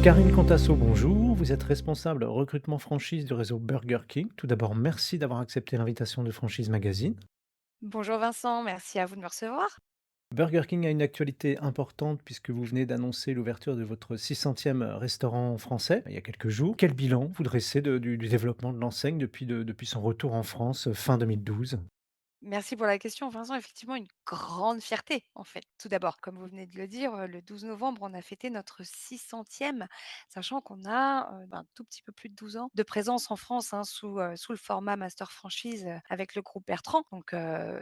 Karine Contasso, bonjour. Vous êtes responsable recrutement franchise du réseau Burger King. Tout d'abord, merci d'avoir accepté l'invitation de Franchise Magazine. Bonjour Vincent, merci à vous de me recevoir. Burger King a une actualité importante puisque vous venez d'annoncer l'ouverture de votre 600e restaurant français il y a quelques jours. Quel bilan vous dressez du développement de l'enseigne depuis son retour en France fin 2012? Merci pour la question Vincent, effectivement une grande fierté en fait. Tout d'abord, comme vous venez de le dire, le 12 novembre, on a fêté notre 600e, sachant qu'on a, un tout petit peu plus de 12 ans de présence en France, hein, sous le format master franchise, avec le groupe Bertrand. Donc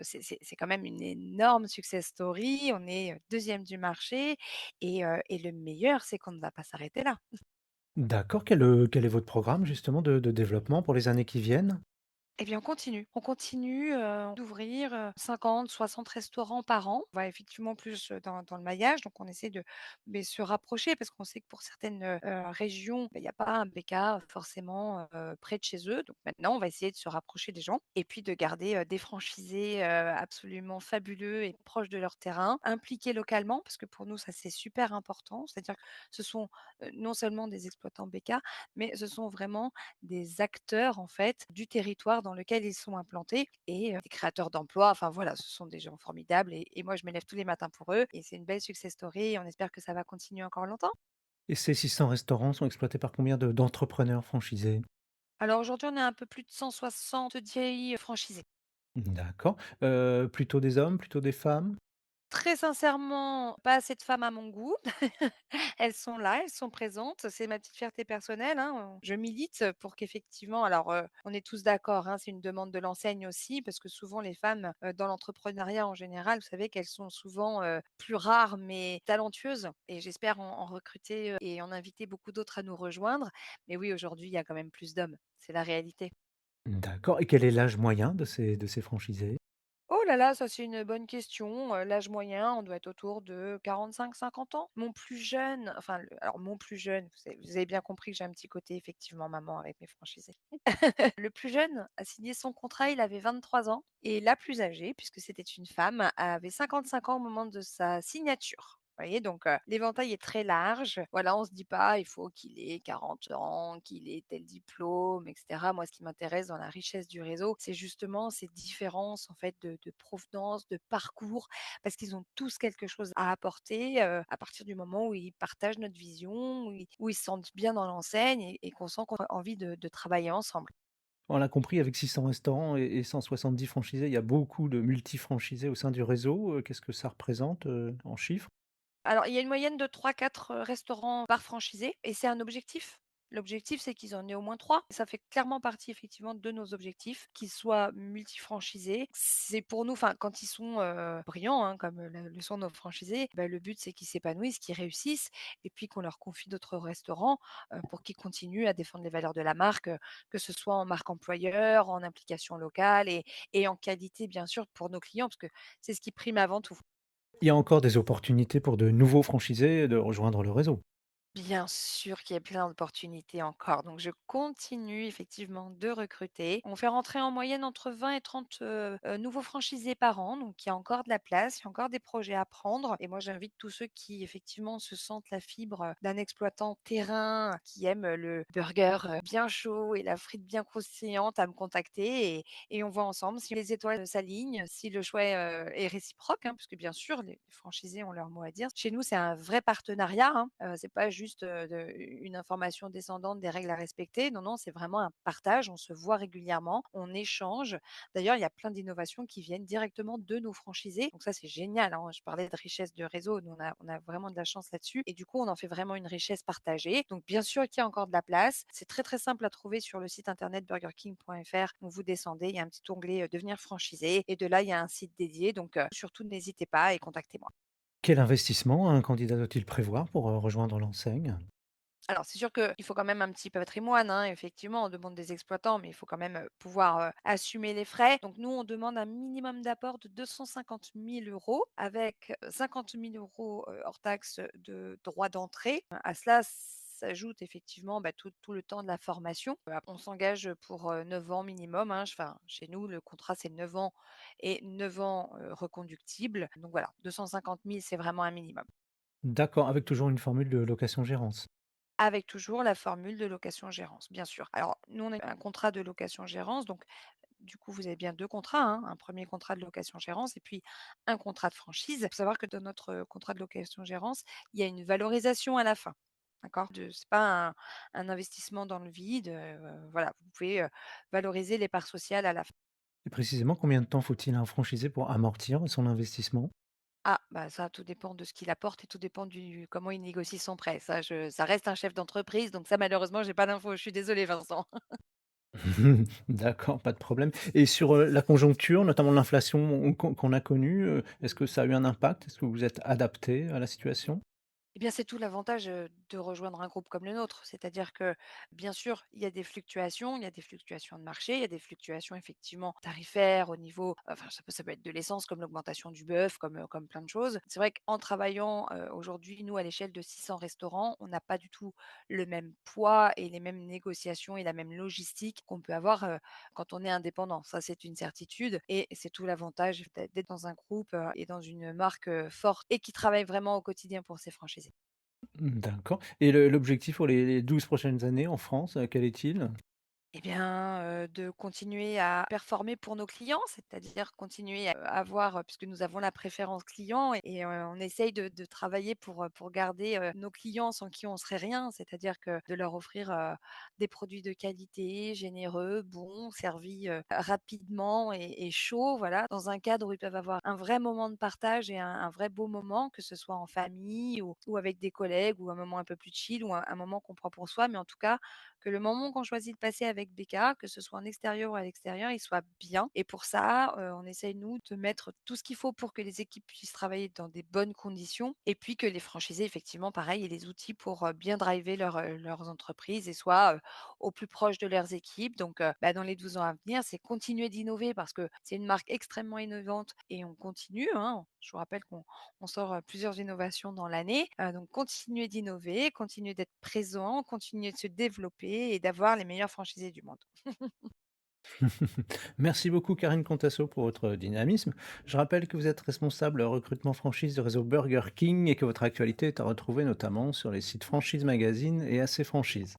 c'est quand même une énorme success story. On est, 2e du marché et le meilleur, c'est qu'on ne va pas s'arrêter là. D'accord, quel est votre programme justement de développement pour les années qui viennent? Eh bien, on continue. On continue, d'ouvrir, 50-60 restaurants par an. On va effectivement plus, dans le maillage, donc on essaie de beh, se rapprocher parce qu'on sait que pour certaines, régions, bah, il y a pas un BK forcément, près de chez eux. Donc maintenant, on va essayer de se rapprocher des gens et puis de garder, des franchisés, absolument fabuleux et proches de leur terrain, impliqués localement parce que pour nous, ça, c'est super important. C'est-à-dire que ce sont, non seulement des exploitants BK, mais ce sont vraiment des acteurs en fait du territoire dans lequel ils sont implantés et des créateurs d'emplois. Enfin voilà, ce sont des gens formidables et moi je me lève tous les matins pour eux et c'est une belle success story et on espère que ça va continuer encore longtemps. Et ces 600 restaurants sont exploités par combien d'entrepreneurs franchisés? Alors aujourd'hui, on est un peu plus de 160 DI franchisés. D'accord. Plutôt des hommes, plutôt des femmes? Très sincèrement, pas assez de femmes à mon goût. Elles sont là, elles sont présentes. C'est ma petite fierté personnelle, hein, je milite pour qu'effectivement alors, on est tous d'accord, hein, c'est une demande de l'enseigne aussi parce que souvent les femmes, dans l'entrepreneuriat en général, vous savez qu'elles sont souvent, plus rares mais talentueuses et j'espère en recruter, et en inviter beaucoup d'autres à nous rejoindre. Mais oui, aujourd'hui, il y a quand même plus d'hommes, c'est la réalité. D'accord, et quel est l'âge moyen de ces franchisés? Oh là là, ça c'est une bonne question. L'âge moyen, on doit être autour de 45-50 ans. Mon plus jeune, enfin alors mon plus jeune, vous avez bien compris que j'ai un petit côté effectivement maman avec mes franchisés. Le plus jeune a signé son contrat, il avait 23 ans et la plus âgée, puisque c'était une femme, avait 55 ans au moment de sa signature. Vous voyez? Donc l'éventail est très large. Voilà, on se dit pas: «Il faut qu'il ait 40 ans, qu'il ait tel diplôme» et cetera. Moi, ce qui m'intéresse dans la richesse du réseau, c'est justement ces différences, en fait, de provenance, de parcours, parce qu'ils ont tous quelque chose à apporter, à partir du moment où ils partagent notre vision, où ils se sentent bien dans l'enseigne et qu'on sent qu'on a envie de travailler ensemble. On l'a compris, avec 600 restaurants et 170 franchisés, il y a beaucoup de multifranchisés au sein du réseau. Qu'est-ce que ça représente, en chiffres? Alors, il y a une moyenne de 3-4 restaurants par franchisé et c'est un objectif. L'objectif, c'est qu'ils en aient au moins 3. Ça fait clairement partie effectivement de nos objectifs, qu'ils soient multifranchisés. C'est pour nous, enfin, quand ils sont, brillants, hein, comme, le sont nos franchisés, bah, le but, c'est qu'ils s'épanouissent, qu'ils réussissent et puis qu'on leur confie d'autres restaurants, pour qu'ils continuent à défendre les valeurs de la marque, que ce soit en marque employeur, en implication locale et en qualité, bien sûr, pour nos clients, parce que c'est ce qui prime avant tout. Il y a encore des opportunités pour de nouveaux franchisés de rejoindre le réseau. Bien sûr qu'il y a plein d'opportunités encore. Donc, je continue effectivement de recruter. On fait rentrer en moyenne entre 20 et 30 nouveaux franchisés par an. Donc, il y a encore de la place, il y a encore des projets à prendre. Et moi, j'invite tous ceux qui effectivement se sentent la fibre d'un exploitant terrain, qui aime le burger bien chaud et la frite bien croustillante à me contacter. Et on voit ensemble si les étoiles s'alignent, si le choix est réciproque, hein, parce que bien sûr, les franchisés ont leur mot à dire. Chez nous, c'est un vrai partenariat, hein. C'est pas juste, une information descendante des règles à respecter. Non, non, c'est vraiment un partage. On se voit régulièrement, on échange. D'ailleurs, il y a plein d'innovations qui viennent directement de nos franchisés. Donc ça, c'est génial, hein. Je parlais de richesse de réseau. Nous, on a vraiment de la chance là-dessus et du coup, on en fait vraiment une richesse partagée. Donc bien sûr qu'il y a encore de la place. C'est très, très simple à trouver sur le site internet burgerking.fr. Donc vous descendez, il y a un petit onglet, devenir franchisé et de là, il y a un site dédié. Donc surtout n'hésitez pas et contactez-moi. Quel investissement un candidat doit-il prévoir pour, rejoindre l'enseigne? Alors, c'est sûr qu'il faut quand même un petit patrimoine, hein, effectivement, on demande des exploitants, mais il faut quand même, pouvoir, assumer les frais. Donc nous, on demande un minimum d'apport de 250 000 € avec, 50 000 € hors taxes de droits d'entrée. À cela s'ajoute effectivement, bah, tout le temps de la formation. On s'engage pour, 9 ans minimum, hein. Enfin, chez nous, le contrat, c'est 9 ans et 9 ans, reconductibles. Donc voilà, 250 000, c'est vraiment un minimum. D'accord, avec toujours une formule de location-gérance. avec toujours la formule de location-gérance, bien sûr. Alors nous, on a un contrat de location-gérance, donc du coup, vous avez bien 2 contrats, hein, un premier contrat de location-gérance et puis un contrat de franchise. Il faut savoir que dans notre, contrat de location-gérance, il y a une valorisation à la fin, d'accord? C'est pas un investissement dans le vide, voilà, vous pouvez, valoriser les parts sociales à la fin. Et précisément, combien de temps faut-il à un franchisé pour amortir son investissement? Ah, bah, ça, tout dépend de ce qu'il apporte et tout dépend du comment il négocie son prêt. Ça reste un chef d'entreprise, donc ça, malheureusement, j'ai pas d'infos. Je suis désolée, Vincent. D'accord, pas de problème et sur, la conjoncture, notamment l'inflation qu'on a connue, est-ce que ça a eu un impact? Est-ce que vous êtes adapté à la situation? Eh bien, c'est tout l'avantage, de rejoindre un groupe comme le nôtre. C'est-à-dire que, bien sûr, il y a des fluctuations de marché, il y a des fluctuations effectivement tarifaires au niveau enfin, ça peut être de l'essence comme l'augmentation du bœuf, comme plein de choses. C'est vrai qu'en travaillant, aujourd'hui, nous, à l'échelle de 600 restaurants, on n'a pas du tout le même poids et les mêmes négociations et la même logistique qu'on peut avoir, quand on est indépendant. Ça, c'est une certitude et c'est tout l'avantage d'être dans un groupe, et dans une marque, forte et qui travaille vraiment au quotidien pour ses franchisés. D'accord et l'objectif pour les 12 prochaines années en France, quel est-il? Eh bien, de continuer à performer pour nos clients, c'est-à-dire continuer à avoir, puisque nous avons la préférence client et on essaye de travailler pour garder, nos clients sans qui on serait rien. C'est-à-dire que de leur offrir, des produits de qualité, généreux, bons, servis, rapidement et chauds, voilà, dans un cadre où ils peuvent avoir un vrai moment de partage et un vrai beau moment, que ce soit en famille ou avec des collègues ou un moment un peu plus chill ou un moment qu'on prend pour soi. Mais en tout cas, que le moment qu'on choisit de passer avec BK, que ce soit en extérieur ou à l'extérieur, il soit bien et pour ça, on essaye nous de mettre tout ce qu'il faut pour que les équipes puissent travailler dans des bonnes conditions et puis que les franchisés effectivement pareil aient les outils pour, bien driver leurs entreprises et soient, au plus proche de leurs équipes donc bah, dans les 12 ans à venir, c'est continuer d'innover parce que c'est une marque extrêmement innovante et on continue, hein. Je vous rappelle qu'on sort, plusieurs innovations dans l'année, donc continuer d'innover, continuer d'être présent, continuer de se développer et d'avoir les meilleurs franchisés du monde. Merci beaucoup Karine Contasso pour votre dynamisme. Je rappelle que vous êtes responsable recrutement franchise du réseau Burger King et que votre actualité est à retrouver notamment sur les sites Franchise Magazine et AC Franchise.